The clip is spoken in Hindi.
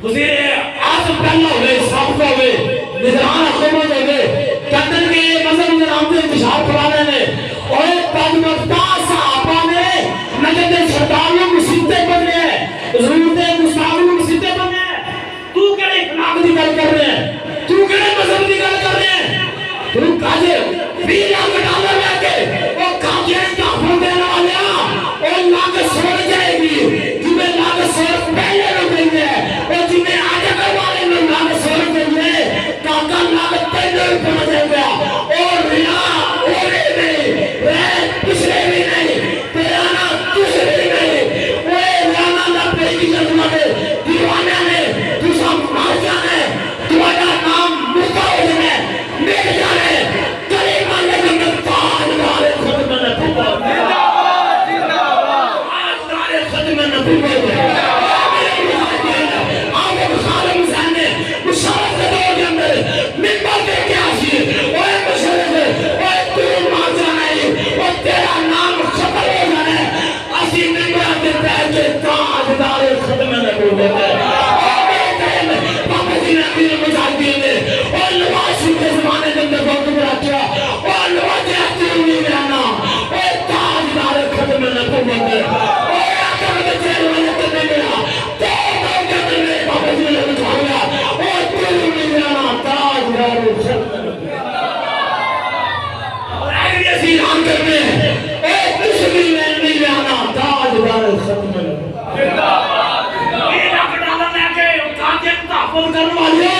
वज़ीर आज़म पहला हुए, साबका हुए, निगरान हुकूमत हुए, कहते कि मजहब के नाम पे इंतशार कराने ने और एक ताजमहता सहाबा ने नजर दे सरदारों मुसीबतें बन रहे हैं, ज़रूरतें मुस्ताबिल मुसीबतें बन रहे हैं। तू केड़े इखलाक दी गल कर रहे हैं, तू केड़े मजहब दी गल कर रहे हैं, तू काजे 20 लाख डॉलर लेके वो काजे काफर देने वाले और लाख सोड़ जाएगी, जिन्हें लाख सोड़ पहले लोग देंगे और जिन्हें आगे करवाने में लाख सोड़ देंगे, काका लाख पहले पहुंच जाएगा और रिया और नहीं, पिछले भी नहीं, तेरा ना दूसरे भी नहीं, वो राना ना पेटी करना दे, दीवाने ने, तू सब मार जाने, तुम्हारा नाम मुद्दा हो जाने, मिल जाने, करीमा लेकिन ताज वाले खुद में न भूलो, आज वाले खुद में न भूलो, आगे बुखार मुझाने, मुशारफ के दौर के अंदर, मिंबर पे क्या सी, ओए मुशारफ, ओए तू मार जाने, और तेरा नाम खतर हो जाने, असी मिंबर के पैर के ताज वाले खुद में न भूलो, बाबा जी ने अपने मुजाहिदीन ने और नवाज के ज़माने के अंदर बहुत बड़ा किया और नवाज अख्तर ने मेरा नाम और ताजदार खत्म न भूले और आकर के जेल वाले करने मेरा तो के अंदर बाबा जी ने उठाया और तू मेरा नाम ताजदार खत्म और आगे ऐसी ऐलान करने एक दूसरे में नहीं रहना ताजदार खत्म जिंदाबाद ये लाख डॉलर लेके काजे तहफ़्फ़ुज़ करने वाले